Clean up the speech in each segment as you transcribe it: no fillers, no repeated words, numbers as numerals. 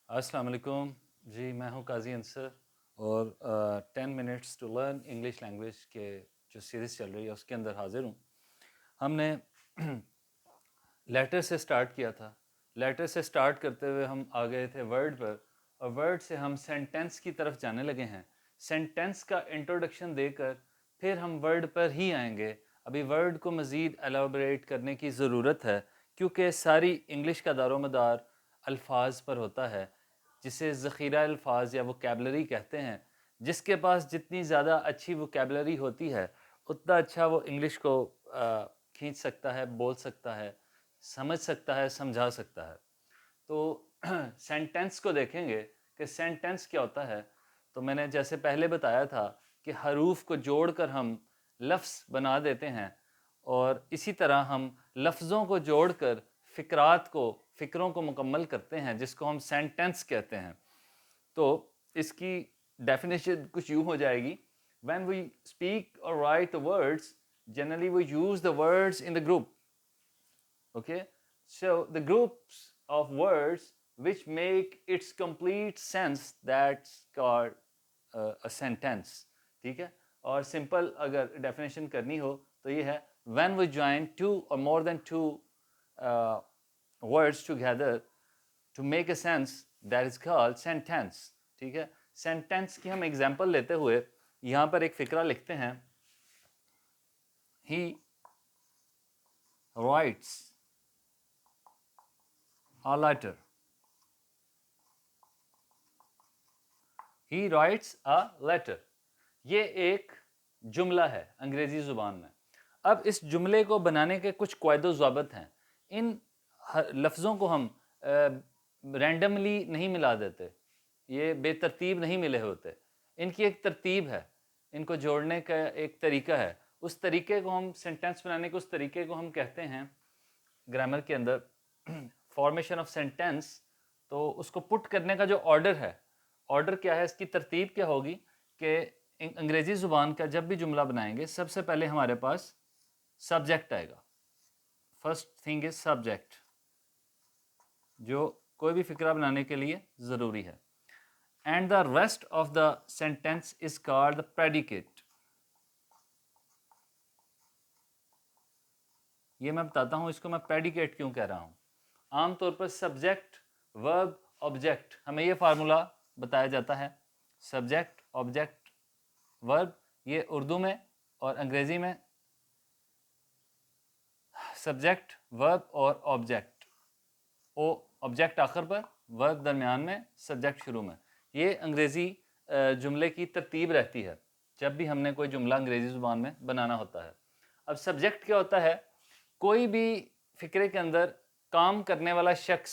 अस्सलाम वालेकुम जी। मैं हूं काजी अंसर और 10 minutes to learn English language के जो सीरीज़ चल रही है उसके अंदर हाजिर हूं। हमने लेटर से स्टार्ट किया था। लेटर से स्टार्ट करते हुए हम आ गए थे वर्ड पर और वर्ड से हम सेंटेंस की तरफ जाने लगे हैं। सेंटेंस का इंट्रोडक्शन देकर फिर हम वर्ड पर ही आएंगे। अभी वर्ड को मज़ीद एलाबोरेट करने की ज़रूरत है क्योंकि सारी इंग्लिश का दारोमदार अल्फाज पर होता है, जिसे ज़ख़ीरा अल्फाज या वोकैबलरी कहते हैं। जिसके पास जितनी ज़्यादा अच्छी वोकैबलरी होती है उतना अच्छा वो इंग्लिश को खींच सकता है, बोल सकता है, समझ सकता है, समझा सकता है। तो सेंटेंस को देखेंगे कि सेंटेंस क्या होता है। तो मैंने जैसे पहले बताया था कि हरूफ को जोड़कर हम लफ्ज़ बना देते हैं और इसी तरह हम लफ्ज़ों को जोड़कर फ़िक्रों को मुकम्मल करते हैं, जिसको हम सेंटेंस कहते हैं। तो इसकी डेफिनेशन कुछ यूँ हो जाएगी। When we speak or write the words, generally we use the words in the group. Okay, so the groups of words which make its complete sense, that's called a sentence. ठीक है। और simple अगर definition करनी हो तो ये है, when we join two or more than two uh, words together to make a sense, that is called sentence. ठीक है। सेंटेंस की हम एग्जांपल लेते हुए यहाँ पर एक फिक्रा लिखते हैं। He writes a letter. He writes a letter. ये एक जुमला है अंग्रेजी ज़ुबान में। अब इस जुमले को बनाने के कुछ क़वाइद ज़वाबित हैं। इन लफ्ज़ों को हम रैंडमली नहीं मिला देते, ये बेतरतीब नहीं मिले होते। इनकी एक तरतीब है, इनको जोड़ने का एक तरीका है। उस तरीके को हम सेंटेंस बनाने के उस तरीके को हम कहते हैं ग्रामर के अंदर फॉर्मेशन ऑफ सेंटेंस। तो उसको पुट करने का जो ऑर्डर है, ऑर्डर क्या है, इसकी तरतीब क्या होगी कि अंग्रेज़ी ज़ुबान का जब भी जुमला बनाएंगे सबसे पहले हमारे पास सब्जेक्ट आएगा। फर्स्ट थिंग इज सब्जेक्ट, जो कोई भी फिक्रा बनाने के लिए ज़रूरी है। And the rest of the sentence is called the predicate. ये मैं बताता हूँ इसको मैं प्रेडिकेट क्यों कह रहा हूँ। आमतौर पर सब्जेक्ट, वर्ब, ऑब्जेक्ट, हमें ये फार्मूला बताया जाता है। सब्जेक्ट, ऑब्जेक्ट, वर्ब, ये उर्दू में और अंग्रेज़ी में सब्जेक्ट, वर्ब और ऑब्जेक्ट। ओ ऑब्जेक्ट आखिर पर, वर्ब दरमियान में, सब्जेक्ट शुरू में। ये अंग्रेज़ी जुमले की तरतीब रहती है जब भी हमने कोई जुमला अंग्रेज़ी ज़ुबान में बनाना होता है। अब सब्जेक्ट क्या होता है? कोई भी फ़िक्रे के अंदर काम करने वाला शख्स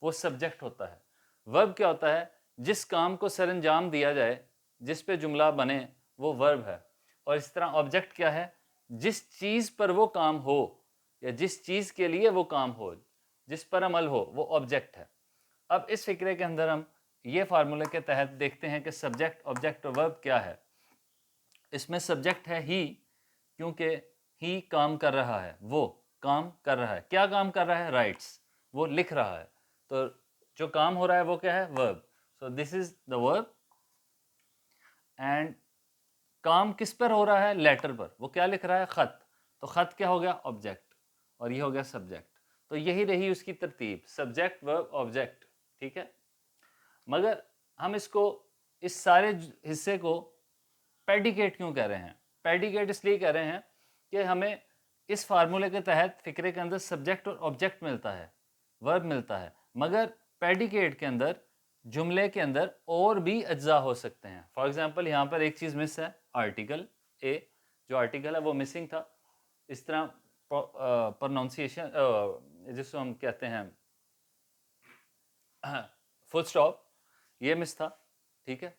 वो सब्जेक्ट होता है। वर्ब क्या होता है? जिस काम को सरअंजाम दिया जाए, जिस पे जुमला बने, वो वर्ब है। और इस तरह ऑब्जेक्ट क्या है? जिस चीज़ पर वो काम हो या जिस चीज़ के लिए वो काम हो, जिस पर अमल हो, वो ऑब्जेक्ट है। अब इस फ़िक्रे के अंदर हम ये फार्मूले के तहत देखते हैं कि सब्जेक्ट, ऑब्जेक्ट और वर्ब क्या है। इसमें सब्जेक्ट है ही, क्योंकि ही काम कर रहा है, वो काम कर रहा है। क्या काम कर रहा है? राइट्स, वो लिख रहा है। तो जो काम हो रहा है वो क्या है? Verb. So this is the verb. And काम किस पर हो रहा है? लेटर पर। वो क्या लिख रहा है? खत। तो खत क्या हो गया? ऑब्जेक्ट। और ये हो गया सब्जेक्ट। तो यही रही उसकी तरतीब, सब्जेक्ट, वर्ब, ऑब्जेक्ट। ठीक है। मगर हम इसको, इस सारे हिस्से को प्रेडिकेट क्यों कह रहे हैं? प्रेडिकेट इसलिए कह रहे हैं कि हमें इस फार्मूले के तहत फिक्रे के अंदर सब्जेक्ट और ऑब्जेक्ट मिलता है, वर्ब मिलता है। मगर प्रेडिकेट के अंदर, जुमले के अंदर और भी अज्जा हो सकते हैं। फॉर एग्जांपल यहाँ पर एक चीज़ मिस है, आर्टिकल ए, जो आर्टिकल है वो मिसिंग था। इस तरह प्रोनाउंसिएशन, जिसको हम कहते हैं फुल स्टॉप, ये मिस था। ठीक है।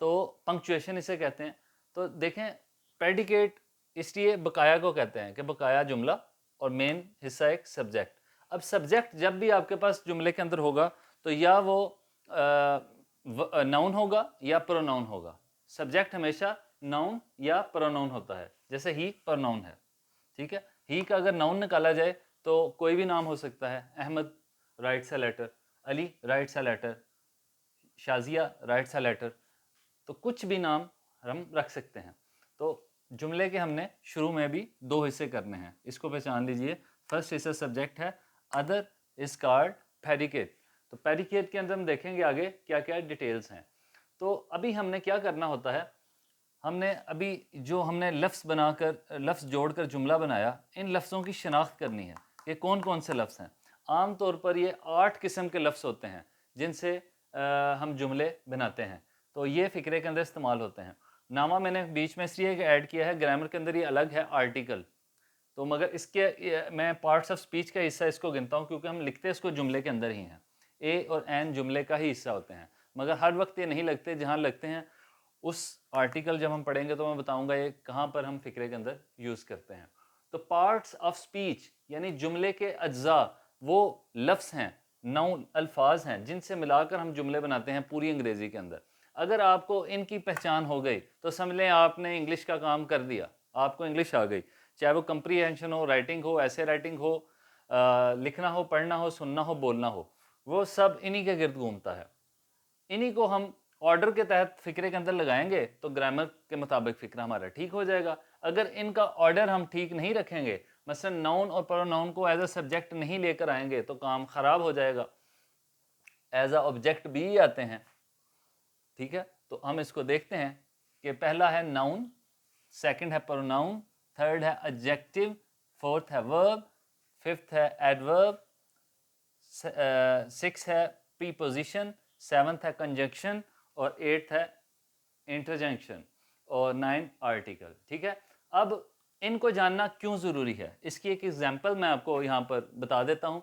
तो पंक्चुएशन इसे कहते हैं। तो देखें, प्रेडिकेट इसलिए बकाया को कहते हैं कि बकाया जुमला और मेन हिस्सा एक सब्जेक्ट। अब सब्जेक्ट जब भी आपके पास जुमले के अंदर होगा तो या वो नाउन होगा या प्रोनाउन होगा। सब्जेक्ट हमेशा नाउन या प्रोनाउन होता है। जैसे ही प्रोनाउन है। ठीक है। ही का अगर नाउन निकाला जाए तो कोई भी नाम हो सकता है। Ahmad writes a letter, Ali writes a letter, Shazia writes a letter, तो कुछ भी नाम हम रख सकते हैं। तो जुमले के हमने शुरू में भी दो हिस्से करने हैं, इसको पहचान लीजिए। फर्स्ट हिस्सा सब्जेक्ट है, अदर इज कार्ड पेडिकेट। तो पेडिकेट के अंदर हम देखेंगे आगे क्या क्या डिटेल्स हैं। तो अभी हमने क्या करना होता है, हमने अभी जो हमने लफ्ज़ बनाकर लफ्ज़ जोड़कर जुमला बनाया, इन लफ्ज़ों की शनाख्त करनी है, ये कौन कौन से लफ्ज़ हैं। आम तौर पर ये 8 किस्म के लफ्ज़ होते हैं जिनसे हम जुमले बनाते हैं, तो ये फ़िक्रे के अंदर इस्तेमाल होते हैं। नामा मैंने बीच में इसलिए ऐड किया है, ग्रामर के अंदर ये अलग है आर्टिकल, तो मगर इसके मैं पार्ट्स ऑफ स्पीच का हिस्सा इसको गिनता हूँ क्योंकि हम लिखते इसको जुमले के अंदर ही हैं। ए और एन जुमले का ही हिस्सा होते हैं, मगर हर वक्त ये नहीं लगते, जहाँ लगते हैं उस आर्टिकल जब हम पढ़ेंगे तो मैं बताऊंगा ये कहाँ पर हम फिक्रे के अंदर यूज़ करते हैं। तो पार्ट्स ऑफ स्पीच यानी जुमले के अज्जा वो लफ्ज़ हैं, नाउन अल्फाज हैं जिनसे मिलाकर हम जुमले बनाते हैं पूरी अंग्रेज़ी के अंदर। अगर आपको इनकी पहचान हो गई तो समझ लें आपने इंग्लिश का काम कर दिया, आपको इंग्लिश आ गई, चाहे वो कंप्रीहेंशन हो, राइटिंग हो, ऐसे राइटिंग हो, लिखना हो, पढ़ना हो, सुनना हो, बोलना हो, वो सब इन्हीं के गिर्द घूमता है। इन्हीं को हम ऑर्डर के तहत फिक्रे के अंदर लगाएंगे तो ग्रामर के मुताबिक फिक्रा हमारा ठीक हो जाएगा। अगर इनका ऑर्डर हम ठीक नहीं रखेंगे, मसलन नाउन और प्रोनाउन को एज अ सब्जेक्ट नहीं लेकर आएंगे तो काम खराब हो जाएगा, एज अ ऑब्जेक्ट भी आते हैं। ठीक है, तो हम इसको देखते हैं कि पहला है नाउन, सेकंड है प्रोनाउन, थर्ड है एडजेक्टिव, फोर्थ है वर्ब, फिफ्थ है एडवर्ब, सिक्स है प्रीपोजिशन, सेवन्थ है कंजंक्शन और एट्थ है इंटरजेक्शन और 9 आर्टिकल। ठीक है, अब इनको जानना क्यों ज़रूरी है, इसकी एक एग्जांपल मैं आपको यहाँ पर बता देता हूँ,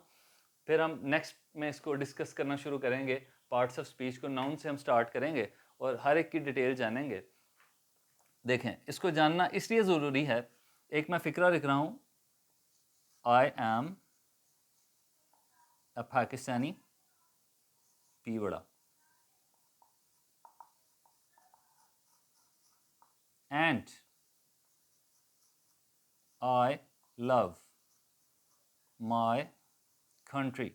फिर हम नेक्स्ट में इसको डिस्कस करना शुरू करेंगे। पार्ट्स ऑफ स्पीच को नाउन से हम स्टार्ट करेंगे और हर एक की डिटेल जानेंगे। देखें, इसको जानना इसलिए ज़रूरी है, एक मैं फ़िक्रा लिख रहा हूँ, I am a Pakistani, P बड़ा, and I love my country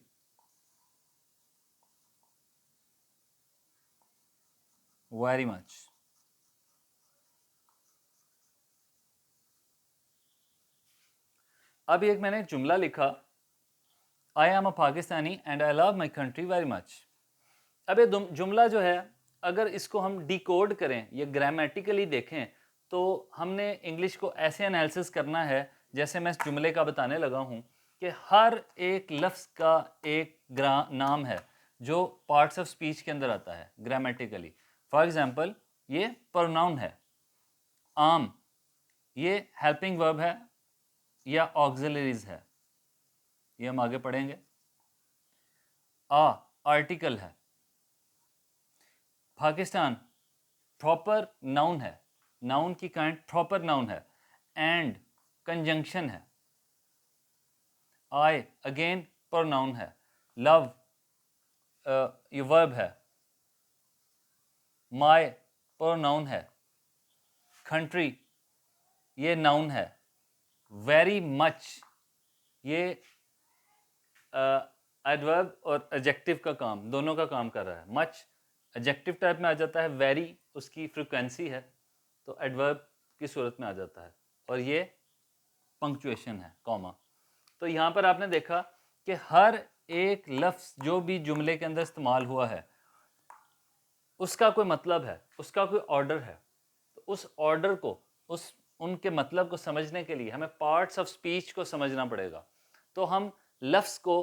very much. अब एक मैंने जुमला लिखा, I am a Pakistani and I love my country very much. अब ये जुमला जो है, अगर इसको हम डिकोड करें या ग्रामेटिकली देखें तो हमने इंग्लिश को ऐसे एनालिसिस करना है जैसे मैं इस जुमले का बताने लगा हूँ कि हर एक लफ्ज़ का एक नाम है जो पार्ट्स ऑफ स्पीच के अंदर आता है ग्रामेटिकली। फॉर एग्जांपल, ये प्रोनाउन है, आम ये हेल्पिंग वर्ब है या ऑक्सिलरीज है, ये हम आगे पढ़ेंगे। आ आर्टिकल है, पाकिस्तान प्रॉपर नाउन है, नाउन की काइंड प्रॉपर नाउन है, एंड कंजंक्शन है। आई अगेन प्रोनाउन है, लव ये वर्ब है, माय प्रोनाउन है, कंट्री ये नाउन है, वेरी मच ये एडवर्ब और एडजेक्टिव का काम, दोनों का काम कर रहा है। मच एडजेक्टिव टाइप में आ जाता है, वेरी उसकी फ्रिक्वेंसी है तो एडवर्ब की सूरत में आ जाता है, और ये पंक्चुएशन है, कॉमा। तो यहाँ पर आपने देखा कि हर एक लफ्ज़ जो भी जुमले के अंदर इस्तेमाल हुआ है उसका कोई मतलब है, उसका कोई ऑर्डर है। तो उस ऑर्डर को, उस उनके मतलब को समझने के लिए हमें पार्ट्स ऑफ स्पीच को समझना पड़ेगा। तो हम लफ्ज़ को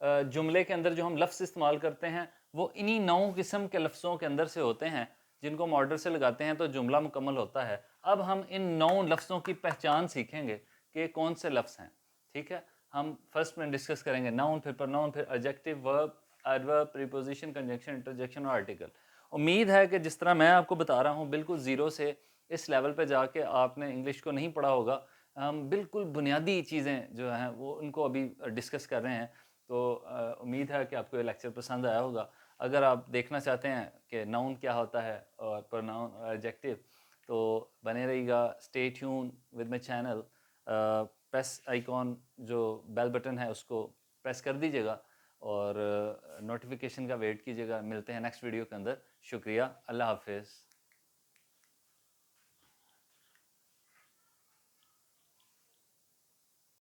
जुमले के अंदर जो हम लफ्ज़ इस्तेमाल करते हैं वो इन्हीं 9 किस्म के लफ्ज़ों के अंदर से होते हैं जिनको हम ऑर्डर से लगाते हैं तो जुमला मुकम्मल होता है। अब हम इन 9 लफ्ज़ों की पहचान सीखेंगे कि कौन से लफ्ज़ हैं। ठीक है, हम फर्स्ट में डिस्कस करेंगे नाउन, फिर प्रोनाउन, फिर adjective, verb, adverb, preposition, conjunction, interjection और आर्टिकल। उम्मीद है कि जिस तरह मैं आपको बता रहा हूँ बिल्कुल ज़ीरो से इस लेवल पे जाके आपने इंग्लिश को नहीं पढ़ा होगा। हम बिल्कुल बुनियादी चीज़ें जो हैं वो उनको अभी डिस्कस कर रहे हैं। तो उम्मीद है कि आपको ये लेक्चर पसंद आया होगा। अगर आप देखना चाहते हैं कि नाउन क्या होता है और प्रोनाउन और एडजेक्टिव, तो बने रहिएगा, stay tune with my channel. Press icon जो बेल बटन है उसको प्रेस कर दीजिएगा और नोटिफिकेशन का वेट कीजिएगा। मिलते हैं नेक्स्ट वीडियो के अंदर। शुक्रिया, अल्लाह हाफिज़।